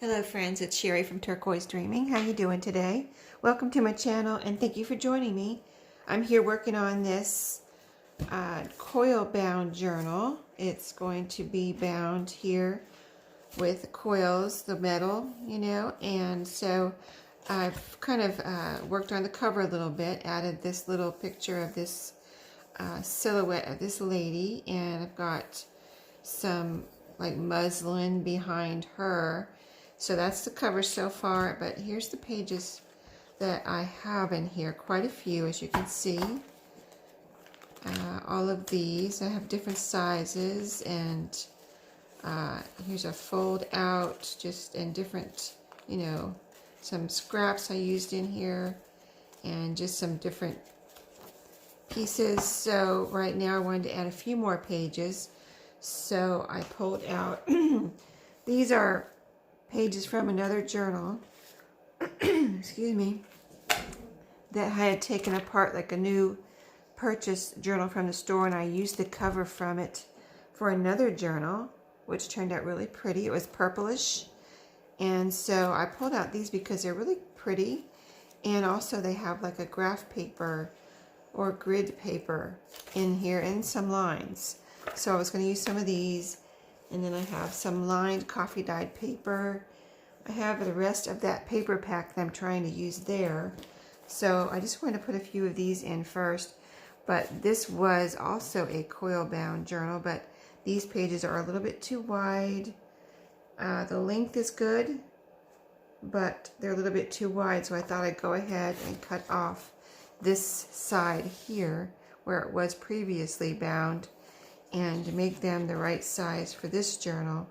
Hello friends, it's Sherry from Turquoise Dreaming. How you doing today? Welcome to my channel and thank you for joining me. I'm here working on this coil bound journal. It's going to be bound here with coils, the metal, and so I've kind of worked on the cover a little bit, added this little picture of this silhouette of this lady, and I've got some like muslin behind her. So that's the cover so far, but here's the pages that I have in here, quite a few as you can see. All of these, I have different sizes, and here's a fold out, just in different, some scraps I used in here, and just some different pieces. So right now I wanted to add a few more pages, so I pulled out, these are pages from another journal, excuse me, that I had taken apart, like a new purchase journal from the store, and I used the cover from it for another journal, which turned out really pretty. It was purplish, and so I pulled out these because they're really pretty, and also they have like a graph paper or grid paper in here and some lines. So I was going to use some of these. And then I have some lined coffee dyed paper. I have the rest of that paper pack that I'm trying to use there. So I just want to put a few of these in first. But this was also a coil bound journal, but these pages are a little bit too wide. The length is good, but they're a little bit too wide, so I thought I'd go ahead and cut off this side here where it was previously bound, and make them the right size for this journal.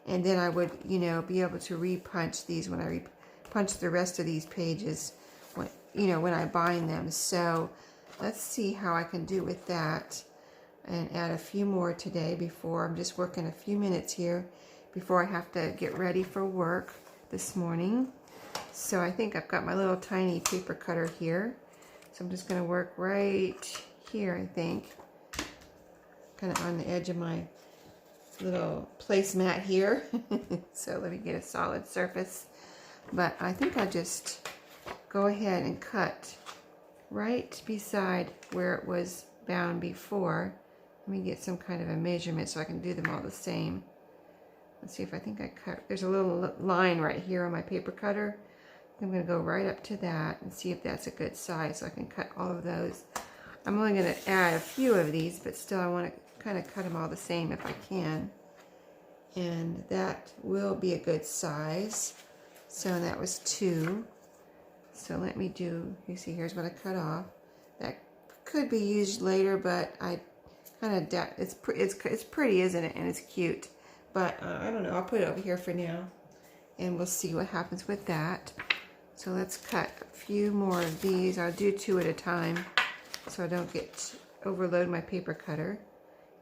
And then I would, be able to repunch these when I punch the rest of these pages, when I bind them. So let's see how I can do with that, and add a few more today before, I'm just working a few minutes here before I have to get ready for work this morning. So I think I've got my little tiny paper cutter here. So I'm just going to work right here, I think, kind of on the edge of my little placemat here. So let me get a solid surface. But I think I'll just go ahead and cut right beside where it was bound before. Let me get some kind of a measurement so I can do them all the same. Let's see if I think I cut. There's a little line right here on my paper cutter. I'm going to go right up to that and see if that's a good size so I can cut all of those. I'm only going to add a few of these, but still I want to kind of cut them all the same if I can. And that will be a good size. So that was 2. So let me do, you see, here's what I cut off. That could be used later, but I kind of, it's pretty, isn't it? And it's cute. But I don't know, I'll put it over here for now, and we'll see what happens with that. So let's cut a few more of these. I'll do 2 at a time so I don't overload my paper cutter,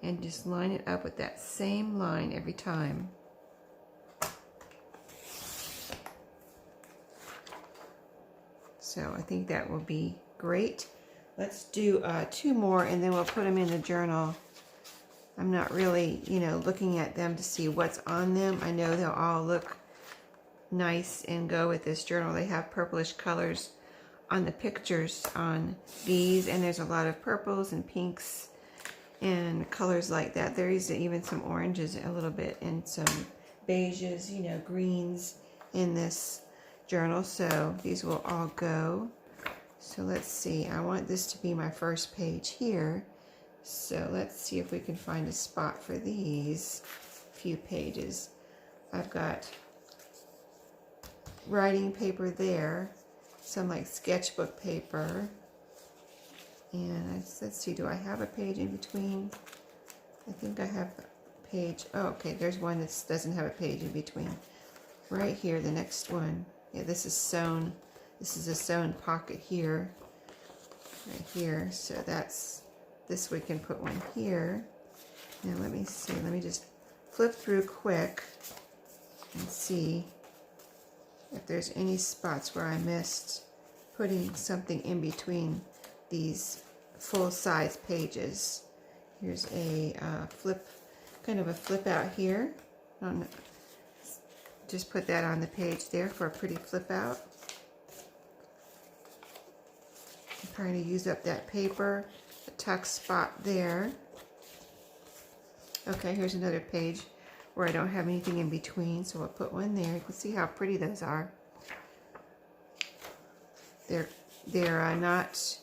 and just line it up with that same line every time. So I think that will be great. Let's do 2 more, and then we'll put them in the journal. I'm not really, looking at them to see what's on them. I know they'll all look nice and go with this journal. They have purplish colors on the pictures on these, and there's a lot of purples and pinks and colors like that. There's even some oranges a little bit, and some beiges, greens in this journal. So these will all go. So let's see, I want this to be my first page here. So let's see if we can find a spot for these few pages. I've got writing paper there, some like sketchbook paper, and let's see, do I have a page in between? I think I have a page. Oh, okay, there's one that doesn't have a page in between. Right here, the next one. Yeah, this is sewn. This is a sewn pocket here, right here. So that's this. We can put one here. Now let me see. Let me just flip through quick and see if there's any spots where I missed putting something in between these full-size pages. Here's a kind of a flip out here. I don't know. just put that on the page there for a pretty flip out. I'm trying to use up that paper, the tuck spot there. Okay, here's another page where I don't have anything in between, so I'll put one there. You can see how pretty those are. They're not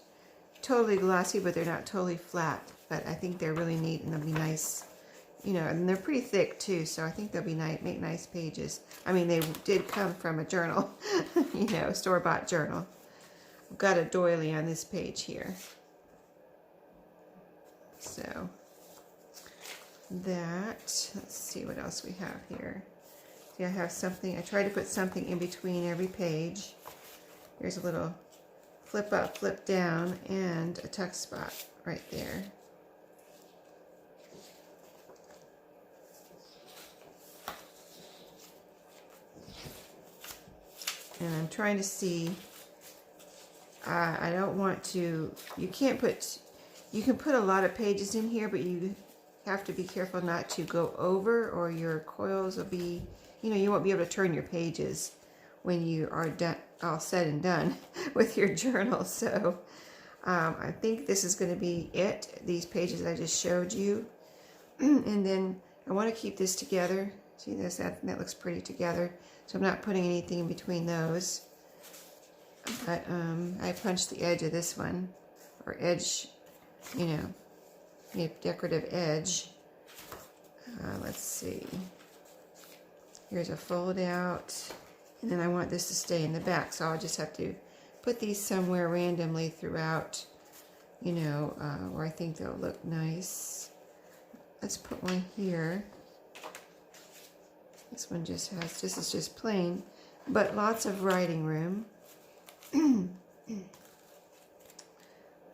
totally glossy, but they're not totally flat. But I think they're really neat, and they'll be nice. You know, and they're pretty thick too, so I think they'll be nice, make nice pages. I mean, they did come from a journal, you know, store-bought journal. I've got a doily on this page here. So that, let's see what else we have here. See, I have something, I try to put something in between every page. Here's a little flip up, flip down, and a tuck spot right there. And I'm trying to see, I don't want to, you can put a lot of pages in here, but you have to be careful not to go over, or your coils will be, you know, you won't be able to turn your pages when you are done, all said and done with your journal. So I think this is going to be it, these pages I just showed you. And then I want to keep this together. See this, that looks pretty together. So I'm not putting anything in between those. But I punched the edge of this one, or edge, you know, decorative edge. Let's see. Here's a fold out. And then I want this to stay in the back, so I'll just have to put these somewhere randomly throughout, you know, where I think they'll look nice. Let's put one here. This one just has, this is just plain, but lots of writing room.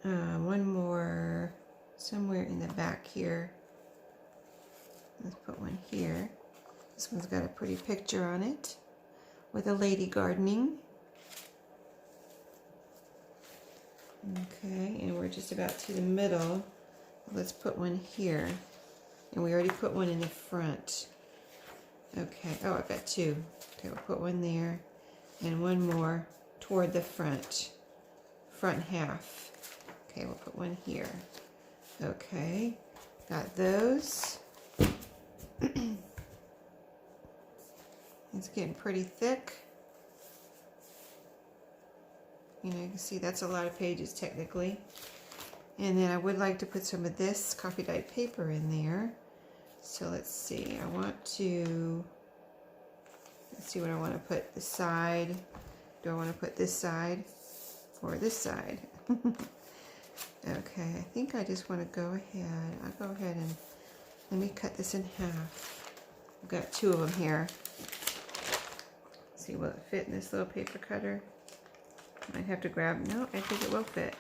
One more somewhere in the back here. Let's put one here. This one's got a pretty picture on it with a lady gardening. Okay, and we're just about to the middle. Let's put one here. And we already put one in the front. Okay, oh, I've got two. Okay, we'll put one there and one more toward the front half. Okay, we'll put one here. Okay, got those. It's getting pretty thick. You know, you can see that's a lot of pages technically. And then I would like to put some of this coffee dyed paper in there. So let's see, I want to, let's see what I want to put this side. Do I want to put this side or this side? Okay, I think I just want to go ahead. I'll go ahead and let me cut this in half. I've got two of them here. Let's see, will it fit in this little paper cutter? Might have to grab, no, I think it will fit.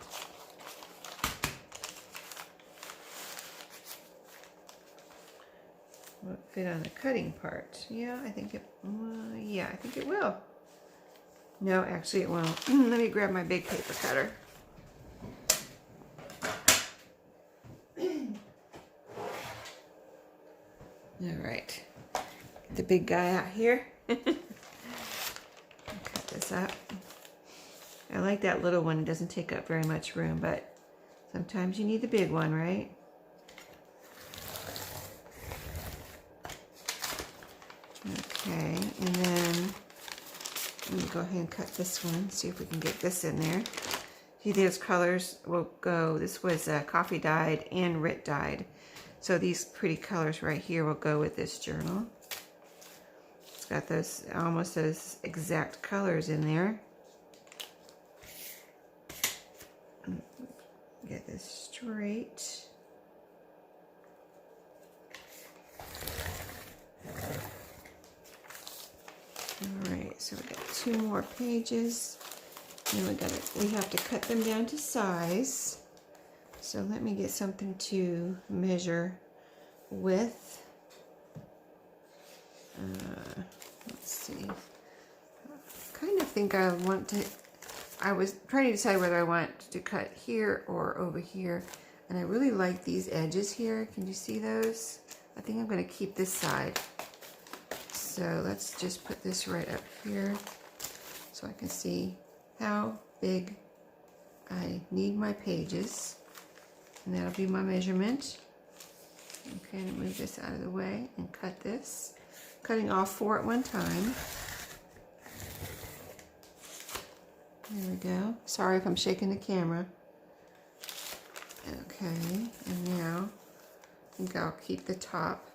Will it fit on the cutting part? Yeah, I think it, yeah, I think it will. No, actually it won't. Let me grab my big paper cutter. All right, get the big guy out here. Cut this up. I like that little one. It doesn't take up very much room, but sometimes you need the big one, right? Okay, and then let me go ahead and cut this one, see if we can get this in there. See, those colors will go, this was coffee dyed and Rit dyed. So these pretty colors right here will go with this journal. It's got those, almost those exact colors in there. Get this straight. Alright, so we got two more pages. And we have to cut them down to size. So let me get something to measure with. Let's see. I kind of think I want to, I was trying to decide whether I want to cut here or over here. And I really like these edges here. Can you see those? I think I'm going to keep this side. So let's just put this right up here so I can see how big I need my pages. And that'll be my measurement. Okay, and move this out of the way and cut this. Cutting off 4 at one time. There we go. Sorry if I'm shaking the camera. Okay, and now I think I'll keep the top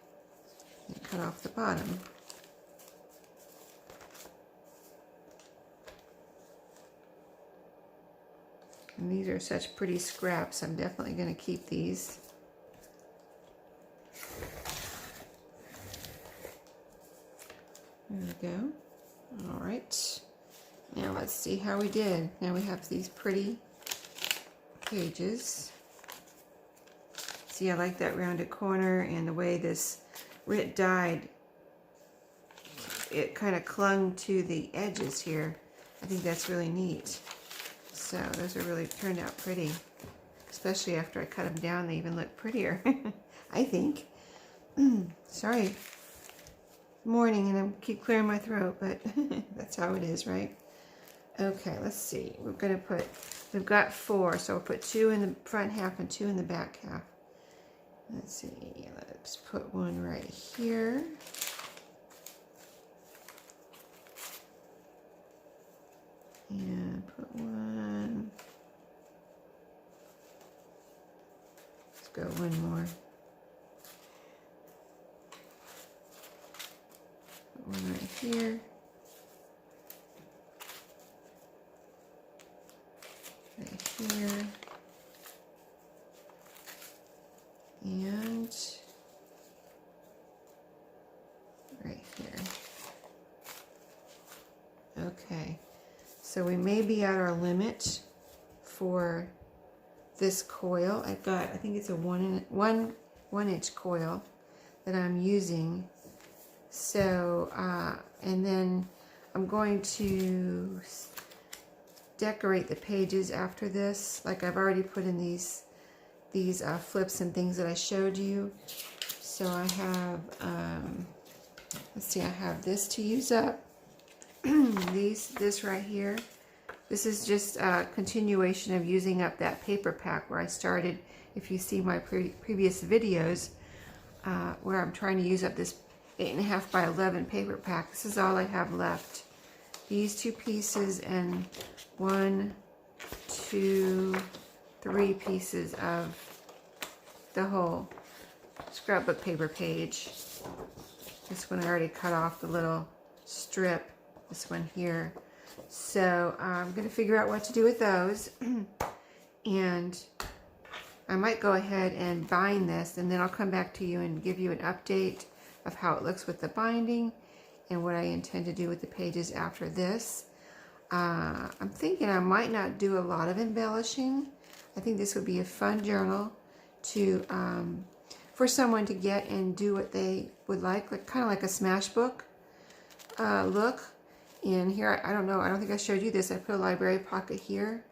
and cut off the bottom. And these are such pretty scraps. I'm definitely going to keep these. There we go. All right. Now let's see how we did. Now we have these pretty pages. See, I like that rounded corner and the way this Rit dyed, it kind of clung to the edges here. I think that's really neat. So those are really turned out pretty, especially after I cut them down. They even look prettier, I think. Sorry, morning, and I keep clearing my throat, but that's how it is, right? Okay, let's see. We're gonna put, we've got 4, so we'll put 2 in the front half and 2 in the back half. Let's see, let's put one right here. And put one. Let's go one more. Put one right here. Right here. And right here. Okay. So we may be at our limit for this coil. I've got, I think it's a one inch coil that I'm using. So, and then I'm going to decorate the pages after this. Like I've already put in these flips and things that I showed you. So I have, let's see, I have this to use up. This right here, this is just a continuation of using up that paper pack where I started. If you see my previous videos, where I'm trying to use up this 8.5 by 11 paper pack, this is all I have left. These 2 pieces and 1, 2, 3 pieces of the whole scrapbook paper page. This one I already cut off the little strip. This one here. So I'm going to figure out what to do with those. And I might go ahead and bind this, and then I'll come back to you and give you an update of how it looks with the binding and what I intend to do with the pages after this. I'm thinking I might not do a lot of embellishing. I think this would be a fun journal to for someone to get and do what they would like kind of like a smash book look. And here, I don't know, I don't think I showed you this. I put a library pocket here.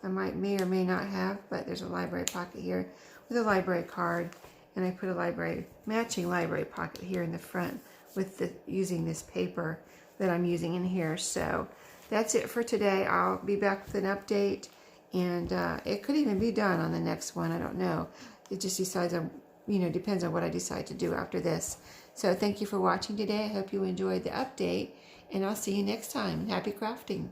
I may or may not have, but there's a library pocket here with a library card. And I put a matching library pocket here in the front with using this paper that I'm using in here. So that's it for today. I'll be back with an update. And it could even be done on the next one. I don't know. It just decides on, depends on what I decide to do after this. So thank you for watching today. I hope you enjoyed the update. And I'll see you next time. Happy crafting.